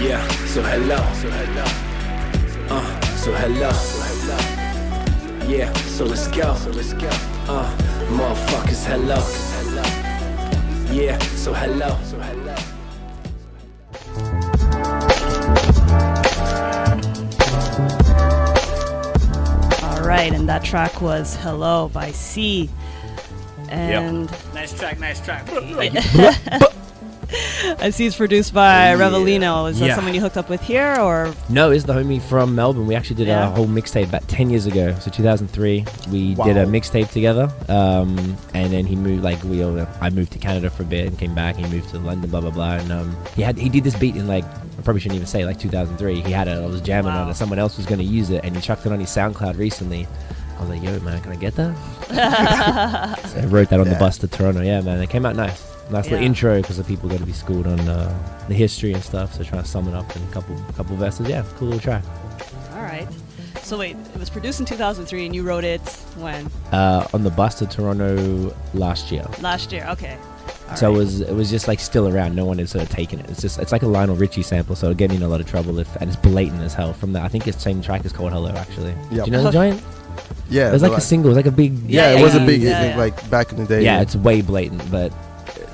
Yeah, so hello. So hello. Yeah, so let's go. Motherfuckers, hello. Yeah, so hello. All right, and that track was Hello by Cee. And Nice track. I see it's produced by Revelino. Is that someone you hooked up with here, or? No, it's the homie from Melbourne. We actually did a whole mixtape about 10 years ago. So 2003, we did a mixtape together. And then he moved, I moved to Canada for a bit and came back. He moved to London, blah, blah, blah. And he did this beat in I probably shouldn't even say 2003. He had it. I was jamming on it. Someone else was going to use it, and he chucked it on his Soundcloud recently. I was like, yo, man, can I get that? So I wrote that on the bus to Toronto. Yeah, man, it came out nice. Nice little intro because the people got to be schooled on the history and stuff. So trying to sum it up in a couple verses. Yeah, cool little track. All right. So wait, it was produced in 2003, and you wrote it when? On the bus to Toronto last year. Last year, okay. So it was just still around. No one had sort of taken it. It's like a Lionel Richie sample, so it'll get me in a lot of trouble and it's blatant as hell. From that, I think it's the same track is called Hello. Actually, do you know the Giant? Yeah, it was like a single. It was like a big. Yeah, it was a big hit, like back in the day. Yeah, it's way blatant, but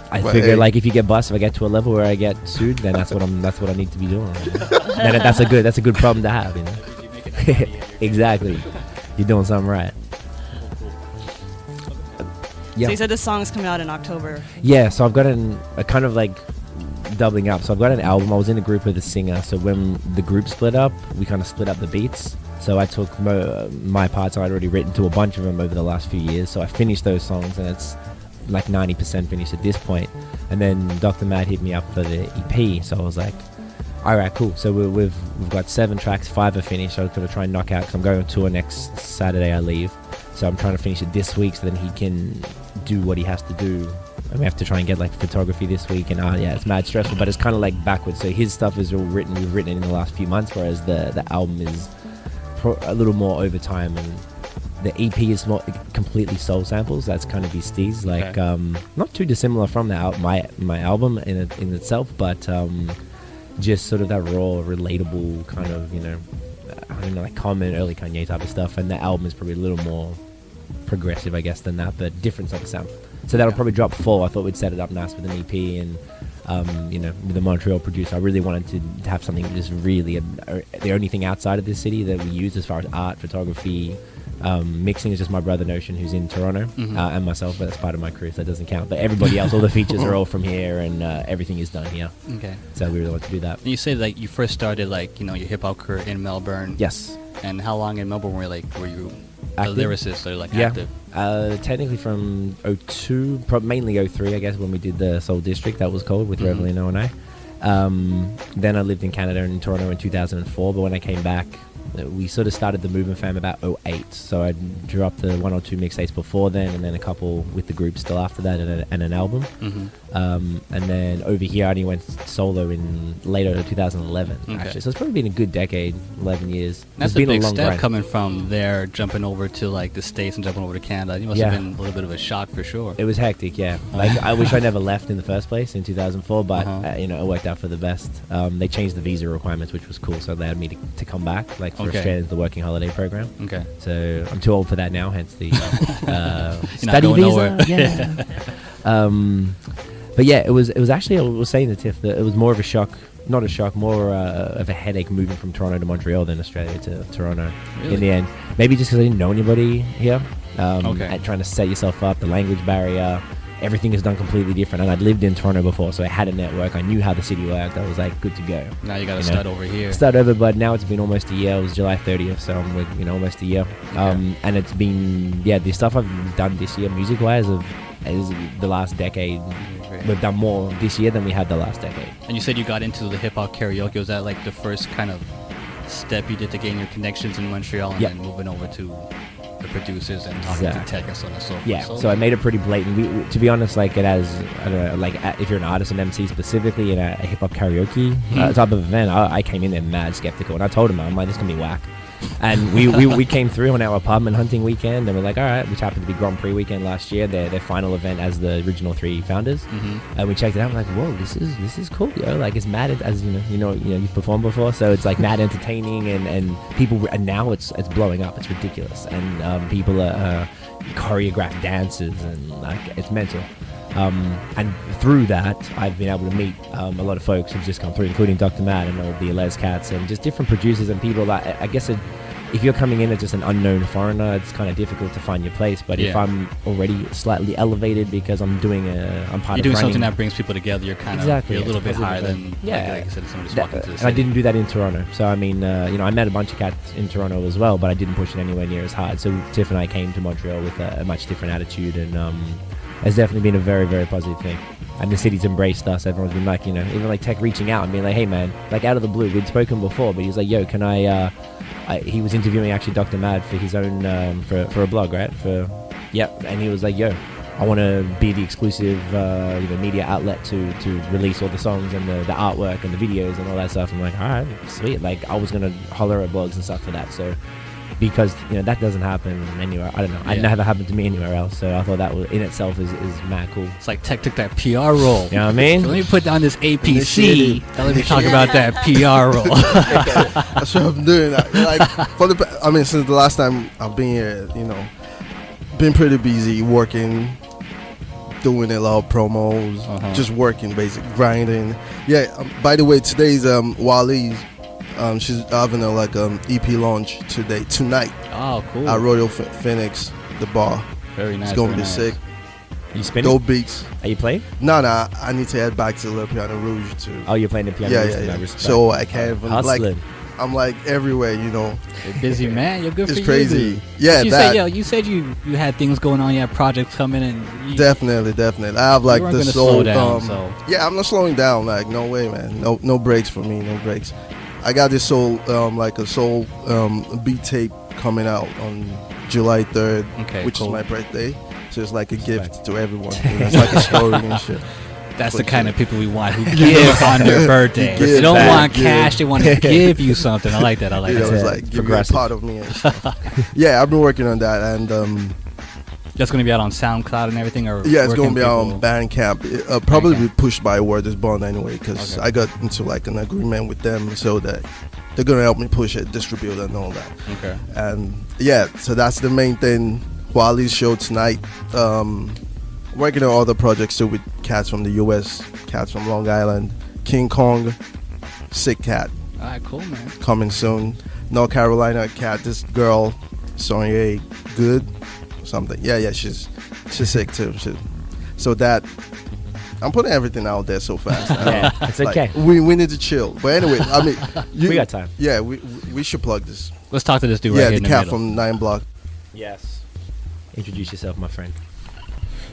I figure if you get bust, if I get to a level where I get sued, then that's what I need to be doing. Then that's a good problem to have, you know. Exactly, you're doing something right. So you said this song is coming out in October. Yeah, so I've got a kind of doubling up. So I've got an album. I was in a group with a singer. So when the group split up, we kind of split up the beats. So I took my parts I'd already written to a bunch of them over the last few years. So I finished those songs, and it's 90% finished at this point. And then Dr. Matt hit me up for the EP. So I was like, all right, cool. So we've got 7 tracks, 5 are finished. I was going to try and knock out because I'm going on tour next Saturday. I leave. So I'm trying to finish it this week so then he can do what he has to do. And we have to try and get photography this week, and it's mad stressful, but it's kind of backwards. So his stuff is all written. We've written it in the last few months, whereas the album is a little more over time, and the EP is more completely soul samples. That's kind of his steez, not too dissimilar from my album in itself, but just sort of that raw, relatable kind of common early Kanye type of stuff. And the album is probably a little more progressive, I guess, than that, but different type of sound. So that'll probably drop fall. I thought we'd set it up nice with an EP, and with the Montreal producer, I really wanted to have something just really the only thing outside of this city that we use as far as art, photography, mixing is just my brother Notion, who's in Toronto, and myself, but that's part of my crew, so that doesn't count. But everybody else, all the features are all from here, and everything is done here. Okay. So we really want to do that. And you say you first started your hip hop career in Melbourne. Yes. And how long in Melbourne were you active? A lyricist or active? Technically from 02, mainly 03, I guess, when we did the Soul District, that was called, with Revelino and I. Then I lived in Canada and in Toronto in 2004, but when I came back, we sort of started the Movement Fam about 08. So I dropped the 1 or 2 mixtapes before then, and then a couple with the group still after that, and an album. And then over here I only went solo in later 2011, actually. So it's probably been a good decade, 11 years. That's a big step coming from there, jumping over to the States and jumping over to Canada. You must have been a little bit of a shock for sure. It was hectic, yeah. I wish I never left in the first place in 2004, but it worked out for the best. They changed the visa requirements, which was cool, so they allowed me to come back, for Australians, the working holiday program. Okay. So I'm too old for that now, hence the study visa. Yeah. But yeah, it was actually, I was saying to Tiff that it was more of a shock, not a shock, more of a headache moving from Toronto to Montreal than Australia to Toronto. Really? In the end. Maybe just because I didn't know anybody here. And trying to set yourself up, the language barrier, everything is done completely different. And I'd lived in Toronto before, so I had a network. I knew how the city worked. I was good to go. Now you got to start over here. Start over, but now it's been almost a year. It was July 30th, so I'm with, almost a year. And it's been, the stuff I've done this year, music-wise, is the last decade. We've done more this year than we had the last decade. And you said you got into the hip-hop karaoke. Was that the first kind of step you did to gain your connections in Montreal and then moving over to the producers and talking to Teck and so on and so forth? Yeah, so I made it pretty blatant. To be honest, it has, I don't know, if you're an artist and MC specifically in a hip-hop karaoke type of event, I came in there mad skeptical. And I told him, I'm like, this is going to be whack. And we came through on our apartment hunting weekend, and we're like, all right, which happened to be Grand Prix weekend last year, their final event as the original 3 founders. And we checked it out. We're like, whoa, this is cool, yo. Like, it's mad, as you've performed before, so it's like mad entertaining, and people, and now it's blowing up. It's ridiculous, and people are choreographed dances, and like it's mental. And through that, I've been able to meet a lot of folks who've just come through, including Dr. Matt and all the Les Cats, and just different producers and people that I guess if you're coming in as just an unknown foreigner, it's kind of difficult to find your place. But if I'm already slightly elevated because I'm part you're doing something that brings people together, you're kind of you're a little bit higher than like I said, somebody just walking into the city. And I didn't do that in Toronto. So I mean, I met a bunch of cats in Toronto as well, but I didn't push it anywhere near as hard. So Tiff and I came to Montreal with a much different attitude, and it's definitely been a very, very positive thing. And the city's embraced us. Everyone's been like, even like Tech reaching out and being like, hey man, like out of the blue, we'd spoken before, but he was like, yo, can he was interviewing actually Dr. Mad for his own, for a blog, right? And he was like, yo, I want to be the exclusive, media outlet to release all the songs and the artwork and the videos and all that stuff. I'm like, all right, sweet. Like I was going to holler at blogs and stuff for that. So, because that doesn't happen anywhere. I don't know. It never happened to me anywhere else. So I thought that in itself is mad cool. It's like Tech took that PR role. You know what I mean? So let me put down this APC. Let me talk about that PR role. That's what I'm doing. Like since the last time I've been here, been pretty busy working, doing a lot of promos, just working, basically grinding. Yeah. By the way, today's Walee's. She's having a EP launch tonight. Oh, cool. At Royal Phoenix, the bar. Very nice. It's gonna be sick. Are you spinning? Dope beats. Are you playing? No. I need to head back to Le Piano Rouge too. Oh, you're playing the Piano Rouge? Yeah. Respect. So I can't even Hustling. I'm like everywhere, You're busy, man. You're good it's for crazy. you. Yeah, you said you had things going on. You had projects coming, and definitely. I have like the soul. Yeah, I'm not slowing down. Like no way, man. No breaks for me. No breaks. I got this soul, like a soul beat tape coming out on July 3rd, which is my birthday. So it's like a gift to everyone. It's like a story and shit. That's the kind of people we want who give on their birthday. They don't want cash; they want to give you something. I like that. It's like give me a part of me. And stuff. Yeah, I've been working on that, and that's going to be out on SoundCloud and everything, or it's going to be out on Bandcamp. Probably be pushed by Word is Bond anyway, because I got into like an agreement with them so that they're going to help me push it, distribute it, and all that. Okay. And so that's the main thing. Walee's show tonight. Working on other projects too with cats from the US, cats from Long Island, King Kong, sick cat. All right, cool, man. Coming soon. North Carolina cat. This girl, Sonia, good. Something. Yeah, she's sick too. So that I'm putting everything out there so fast. Yeah, it's okay. We need to chill. But anyway, we got time. Yeah, we should plug this. Let's talk to this dude right here. Yeah, the cat from 9Block. Yes. Introduce yourself, my friend.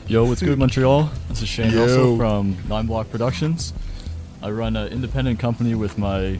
Yo, what's good, Montreal? This is Shane Russell from 9Block Productions. I run an independent company with my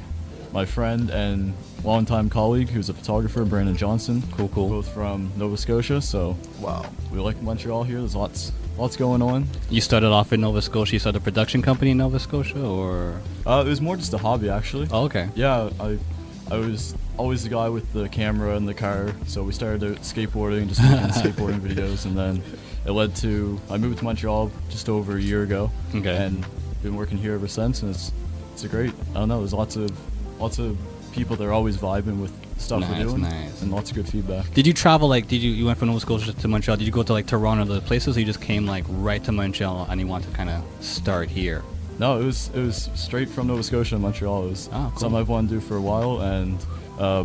friend and longtime colleague, who's a photographer, Brandon Johnson. Cool. Both from Nova Scotia. So wow, we like Montreal here. There's lots going on. You started off in Nova Scotia. You started a production company in Nova Scotia, or? It was more just a hobby, actually. Oh, okay. Yeah, I was always the guy with the camera and the car. So we started out skateboarding, just making skateboarding videos, and then it led to I moved to Montreal just over a year ago. Okay. And been working here ever since, and it's a great. I don't know. There's lots of people that are always vibing with stuff we're doing, and lots of good feedback. Did you travel, you went from Nova Scotia to Montreal? Did you go to Toronto or the places, or you just came right to Montreal and you want to kind of start here? No, it was straight from Nova Scotia to Montreal. It was something I've wanted to do for a while, and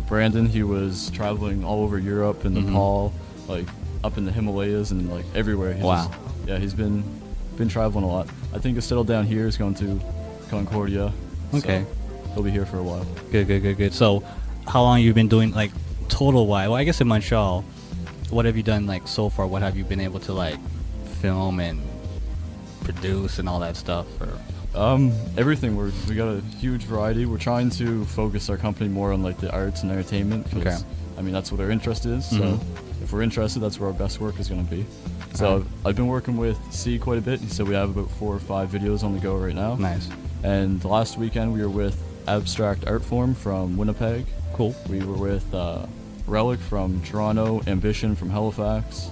Brandon, he was traveling all over Europe and Nepal, up in the Himalayas and everywhere. He's been traveling a lot. I think he'll settle down here. He's going to Concordia. Okay. So he'll be here for a while. Good. So how long have you been doing total wise? Well, I guess in Montreal, what have you done so far? What have you been able to film and produce and all that stuff? Or everything. We got a huge variety. We're trying to focus our company more on the arts and entertainment, because that's what our interest is. So if we're interested, that's where our best work is going to be. So I've been working with Cee quite a bit. So we have about 4 or 5 videos on the go right now. Nice. And last weekend we were with Abstract Art Form from Winnipeg. Cool. We were with Relic from Toronto, Ambition from Halifax,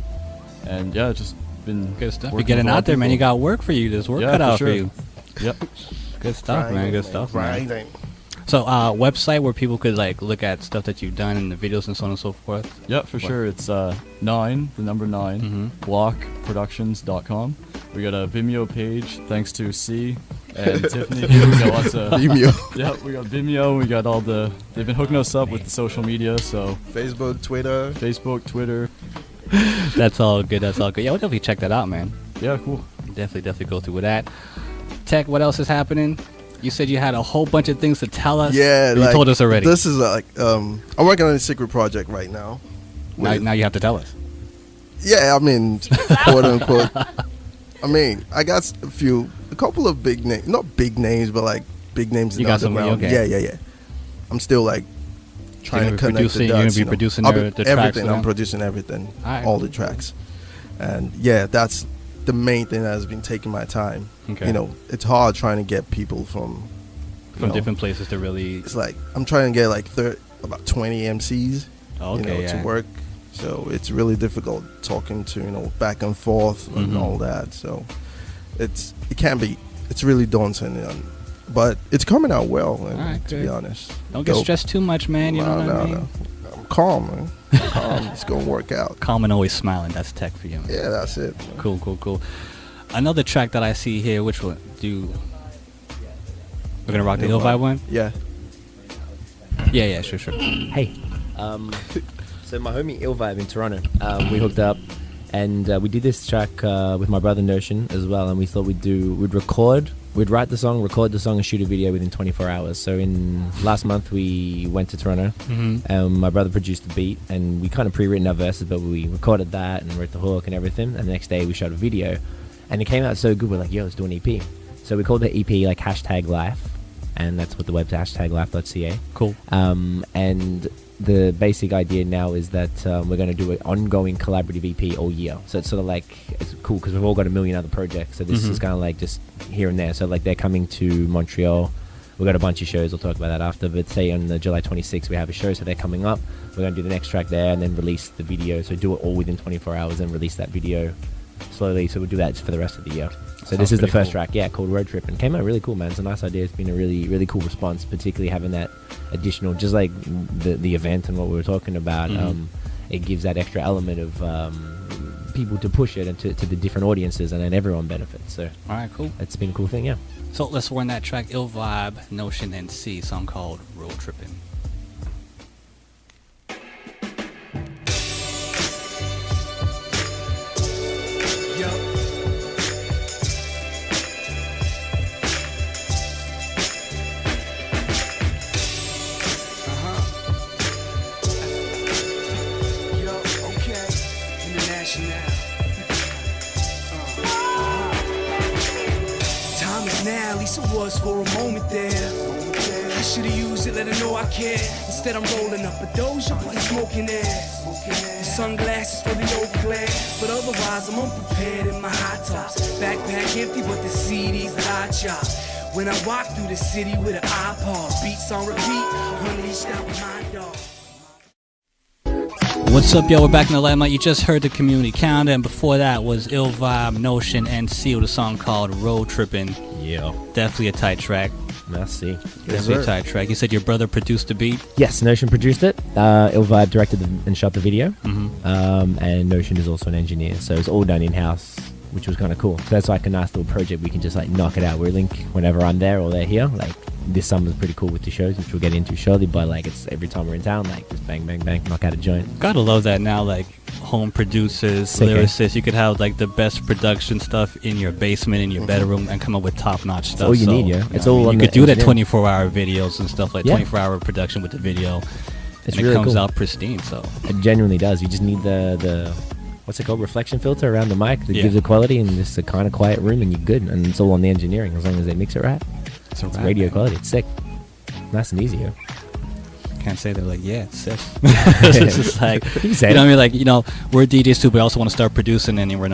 and yeah, just been good stuff. You're getting out there, man. You got work for you. There's work cut out for you. Yep. Good stuff, man. Good stuff, man. Grinding. So, website where people could like look at stuff that you've done and the videos and so on and so forth. Yeah, for sure. It's 9, the number 9, blockproductions.com. We got a Vimeo page, thanks to Cee and Tiffany. We got lots of Vimeo. Yeah, we got Vimeo. We got all the. They've been hooking us up with the social media, so Facebook, Twitter. That's all good. That's all good. Yeah, we'll definitely check that out, man. Yeah, cool. Definitely go through with that. Tech, what else is happening? You said you had a whole bunch of things to tell us. Yeah, you told us already. This is like I'm working on a secret project right now. Now you have to tell us. Yeah, I mean, quote unquote. I mean, I got a couple of big names, not big names, but like big names in the underground. Okay. Yeah. I'm still like trying to connect the dots. You're gonna be producing the tracks. Everything. I'm producing everything, all the tracks, and yeah, that's the main thing that has been taking my time. Okay. You know, it's hard trying to get people from different places to really. It's like I'm trying to get like about 20 MCs, to work. So it's really difficult talking to back and forth and all that. So it's really daunting, but it's coming out well. To be honest, don't get stressed too much, man. You know what I mean? No. I'm calm, man. Calm. It's gonna work out. Calm and always smiling. That's Tech for you, man. Yeah, that's it. Man. Cool. Another track that I see here. Which one? We're gonna rock the Ill Vibe one. Yeah. Yeah. Sure. Hey. So my homie Ill Vibe in Toronto, we hooked up, and we did this track with my brother Notion as well, and we thought we'd write the song, record the song, and shoot a video within 24 hours. So last month we went to Toronto, and my brother produced the beat, and we kind of pre-written our verses, but we recorded that and wrote the hook and everything, and the next day we shot a video, and it came out so good, we're like, yo, let's do an EP. So we called the EP like #life, and that's what the web's #life.ca. Cool. And the basic idea now is that we're going to do an ongoing collaborative EP all year. So it's sort of like, it's cool because we've all got a million other projects. So this is kind of like just here and there. So like they're coming to Montreal. We've got a bunch of shows. We'll talk about that after. But say on the July 26th, we have a show. So they're coming up. We're going to do the next track there and then release the video. So do it all within 24 hours and release that video slowly. So we'll do that for the rest of the year. So this is the first track, called Road Trip, and came out really cool, man. It's a nice idea. It's been a really, really cool response, particularly having that additional, just like the event and what we were talking about. It gives that extra element of people to push it and to the different audiences, and then everyone benefits. So, all right, cool. It's been a cool thing, yeah. So let's run that track, Ill Vibe, Notion, and Cee, song called Road Trippin'. For a moment there, I should've used it, let her know I care. Instead I'm rolling up a doja, put smoking air. The sunglasses for the overglare, but otherwise I'm unprepared in my high tops. Backpack empty, but the CDs that I chop. When I walk through the city with an iPod, beats on repeat, unleashed out with my dog. What's up, yo? We're back in the Limelight. You just heard the community calendar, and before that was Ill Vibe, Notion, and Cee with a song called Road Trippin'. Yeah. Definitely a tight track. Merci. Definitely a tight track. You said your brother produced the beat? Yes, Notion produced it. Ill Vibe directed and shot the video. And Notion is also an engineer, so it's all done in-house, which was kind of cool. So that's like a nice little project. We can just like knock it out. We link whenever I'm there or they're here. Like this summer's pretty cool with the shows, which we'll get into shortly, but like it's every time we're in town, like just bang, bang, bang, knock out a joint. Gotta love that now, like home producers, lyricists, you could have like the best production stuff in your basement, in your bedroom, and come up with top-notch stuff. All you need, yeah. It's all you could do that 24-hour videos and stuff, like 24-hour production with the video. It's and really it comes cool. out pristine, so. It genuinely does. You just need the what's it called, reflection filter around the mic that gives it quality, and just a kind of quiet room, and you're good. And it's all on the engineering, as long as they mix it right. It's radio quality. It's sick. Nice and easy, yeah. Can't say they're like, yeah, it's sick. It's just like, you know what I mean? Like, we're DJs too, but I also want to start producing, and we're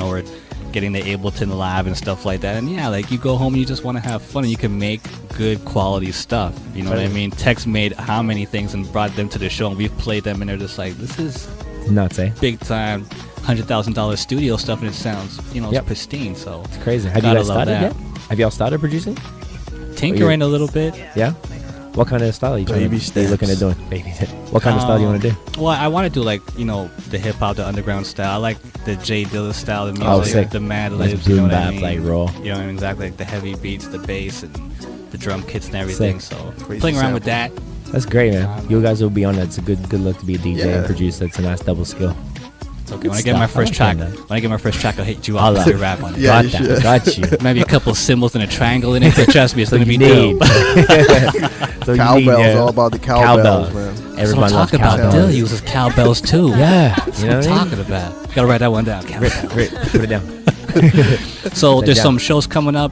getting the Ableton Lab and stuff like that. And yeah, like you go home and you just want to have fun and you can make good quality stuff. You know what I mean? Tex made how many things and brought them to the show, and we've played them and they're just like, this is nuts, eh? Big time $100,000 studio stuff, and it sounds, it's pristine. So it's crazy. Have you guys started yet? Have y'all started producing? Tinkering a little bit. Yeah. What kind of style are you looking at doing? Baby steps. What kind of style do you want to do? Well, I want to do like the hip hop, the underground style. I like the J Dilla style of music, oh, sick. Like the Mad Libs, boom bap, like raw. You know what I mean? Exactly, like the heavy beats, the bass, and the drum kits and everything. Sick. So playing around with that. That's great, man. You guys will be on it. It's a good look to be a DJ and producer. It's a nice double skill. It's okay. When I get my first track, I'll hit you up and rap on it. Yeah, got you. Maybe a couple of symbols and a triangle in it, but trust me, it's gonna be dope. So cowbells, all about the cowbells, man. Everybody loves cowbells. Dill uses cowbells too. Yeah, you know what I'm talking about. Gotta write that one down. Put it down. So there's some shows coming up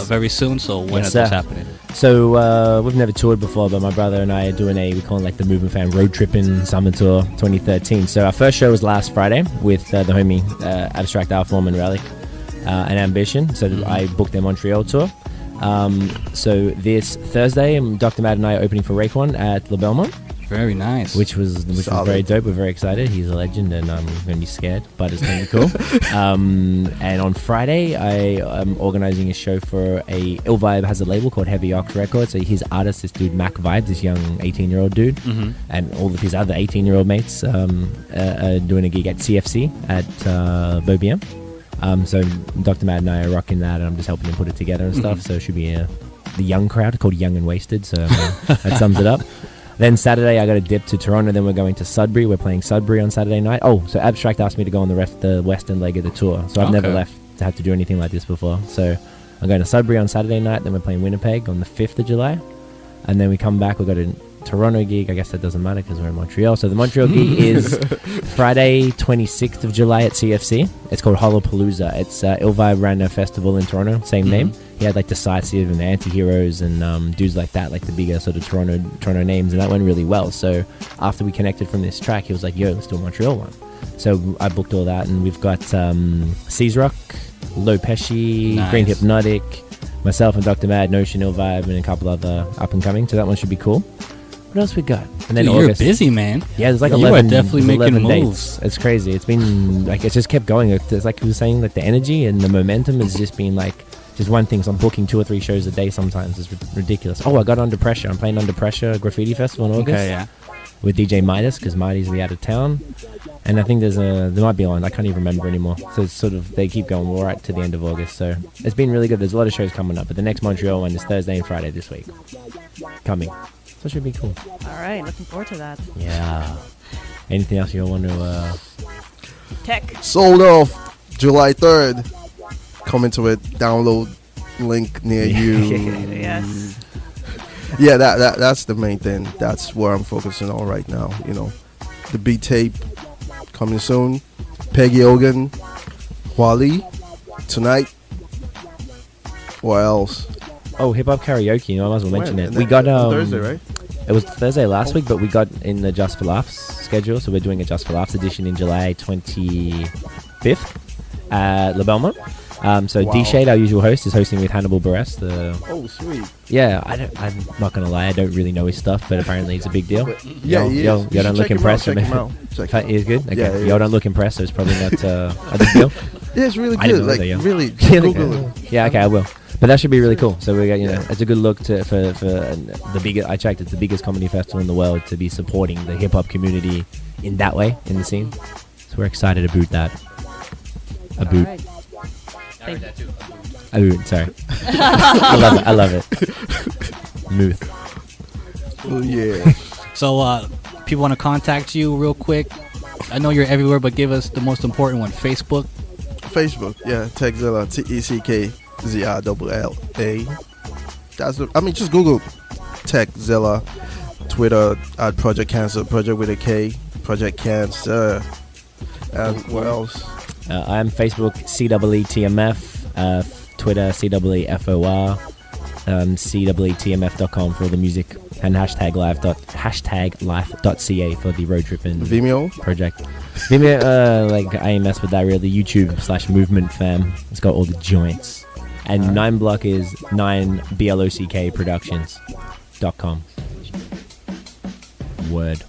very soon. So when is this happening? So we've never toured before, but my brother and I are doing we call it like the Movement Fam Road Tripping Summer Tour 2013. So our first show was last Friday with the homie Abstract Alpha and Relic and Ambition. So I booked their Montreal tour. So this Thursday, Dr. Matt and I are opening for Raekwon at La Belmont. Very nice. Which was very dope. We're very excited. He's a legend, and I'm going to be scared, but it's going to be cool. And on Friday, I am organizing a show for Ill Vibe has a label called Heavy Ox Records. So his artist, this dude Mac Vibes, this young 18-year-old dude, and all of his other 18-year-old mates are doing a gig at CFC at Beaubien. So Dr. Matt and I are rocking that, and I'm just helping him put it together and stuff. So it should be the young crowd called Young and Wasted. So that sums it up. Then Saturday, I got a dip to Toronto. Then we're going to Sudbury. We're playing Sudbury on Saturday night. Oh, so Abstract asked me to go on the western leg of the tour. So I've never left to have to do anything like this before. So I'm going to Sudbury on Saturday night. Then we're playing Winnipeg on the 5th of July. And then we come back. We've got a Toronto gig. I guess that doesn't matter because we're in Montreal. So the Montreal gig is Friday, 26th of July at CFC. It's called Hollowpalooza. It's Ill Vibe ran a festival in Toronto. Same name. He had like Decisive and the Anti-Heroes and dudes like that, like the bigger sort of Toronto names, and that went really well. So after we connected from this track, he was like, yo, let's do a Montreal one. So I booked all that, and we've got Seas Rock, Low Pesci, Green Hypnotic, myself and Dr. Mad, Notion, Ill Vibe, and a couple other up and coming. So that one should be cool. What else we got? And then you're busy, man. Yeah, there's like 11. You are definitely making moves. Dates. It's crazy. It's been like it's just kept going. It's like we were saying, like the energy and the momentum has just been like just one thing. So I'm booking 2 or 3 shows a day sometimes. It's ridiculous. Oh, I got Under Pressure. I'm playing Under Pressure Graffiti Festival in August. Okay, yeah. With DJ Midas because Midas will be out of town, and I think there might be one. I can't even remember anymore. So it's sort of they keep going. We're right to the end of August, so it's been really good. There's a lot of shows coming up, but the next Montreal one is Thursday and Friday this week coming. So it should be cool. All right, looking forward to that. Yeah. Anything else you want to? Tech. Sold off July 3rd. Coming to it. Download link near you. Yes. Yeah, that's the main thing. That's where I'm focusing on right now. You know, the beat tape coming soon. Peggy Ogan, Wally tonight. What else? Oh, hip hop karaoke. I might as well mention it. We got Thursday, right? It was Thursday last week, but we got in the Just for Laughs schedule, so we're doing a Just for Laughs edition in July 25th at La Belmont. So wow. D-Shade, our usual host, is hosting with Hannibal Buress. Oh, sweet. Yeah, I'm not gonna lie, I don't really know his stuff, but apparently it's a big deal. Y'all don't look impressed. Check him out. He's good. Okay. Yeah, y'all don't look impressed, so it's probably not a big deal. Yeah, it's really good. Like really, Google it. Yeah, okay, I will. But that should be really cool. So we got, it's a good look for the biggest. I checked, it's the biggest comedy festival in the world to be supporting the hip hop community in that way in the scene. So we're excited about that. Right. I heard that too. Sorry. I love it. Smooth. Oh yeah. So people want to contact you real quick. I know you're everywhere, but give us the most important one. Facebook, yeah. Teck Zilla, TeckZilla. Just Google Teck Zilla. Twitter at Project Cancer, Project with a K, Project Cancer. And what else? I'm Facebook CEETMF, Twitter CEEFOR, CJLO.com for all the music, and hashtag life.ca for the road trip and Vimeo project. Vimeo, like I ain't mess with that really. YouTube/movementfam. It's got all the joints. And 9Block is 9BLOCK Productions.com. Word.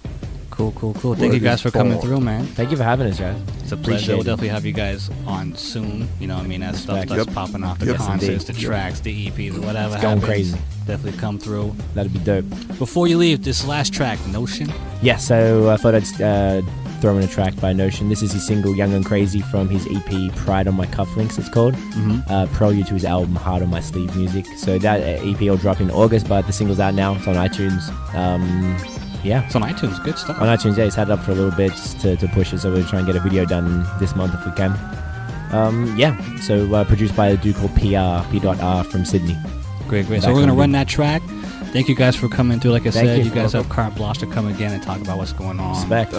Cool. Thank you guys for coming through, man. Thank you for having us, guys. It's a pleasure. We'll definitely have you guys on soon. You know what I mean? As stuff starts popping off, the concerts, the tracks, the EPs, whatever. It's going crazy. Definitely come through. That'd be dope. Before you leave, this last track, Notion. Yeah, so I thought I'd throw in a track by Notion. This is his single, Young and Crazy, from his EP, Pride on My Cufflinks, it's called. Prelude to his album, Heart on My Sleeve Music. So that EP will drop in August, but the single's out now. It's on iTunes. Yeah. It's on iTunes. Good stuff. On iTunes, yeah. He's had it up for a little bit just to push it, so we'll try and get a video done this month if we can. Yeah. So produced by a dude called P.R. from Sydney. Great. So we're going to run that track. Thank you guys for coming through. Like I said, you guys have carte blanche to come again and talk about what's going on. Respect.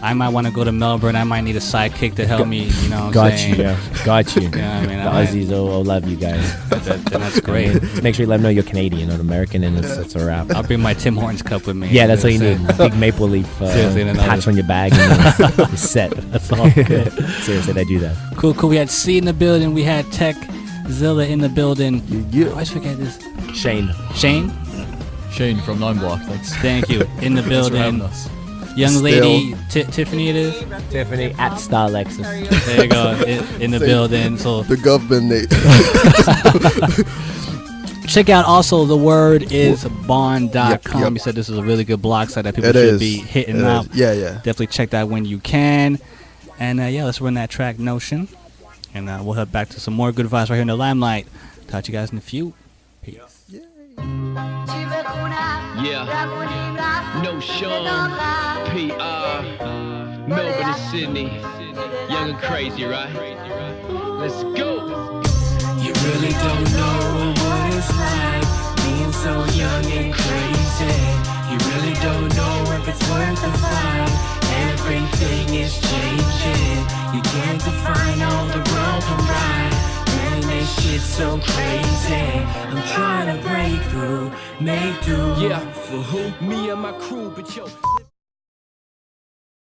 I might want to go to Melbourne. I might need a sidekick to help me. You know what I'm saying? Got you. Yeah, I mean, the Aussies will love you guys. That's great. Just make sure you let them know you're Canadian, not American, and it's a wrap. I'll bring my Tim Hortons cup with me. Yeah, that's all you need. Big maple leaf patch on your bag, and you're set. That's all good. Seriously, they do that. Cool. We had Cee in the building. We had Teck Zilla in the building. I always forget this. Shane from 9Block. Thank you. In the building. Young lady Tiffany, it is. Tiffany at Star Lexus. There you go. In the building. So the government. Check out also the word is bond.com. Yep. You said this is a really good blog site that people should be hitting up. Yeah. Definitely check that when you can. And let's run that track Notion. And we'll head back to some more good vibes right here in the Limelight. Talk to you guys in a few. Peace. Yeah, Notion, PR, Melbourne and Sydney, young and crazy, right? Let's go. You really don't know what it's like being so young and crazy. You really don't know if it's worth the fight. Everything is changing. You can't define all the wrong from right. Man, this shit's so crazy. I'm trying to break through, make do. Yeah, for who? Me and my crew, but yo.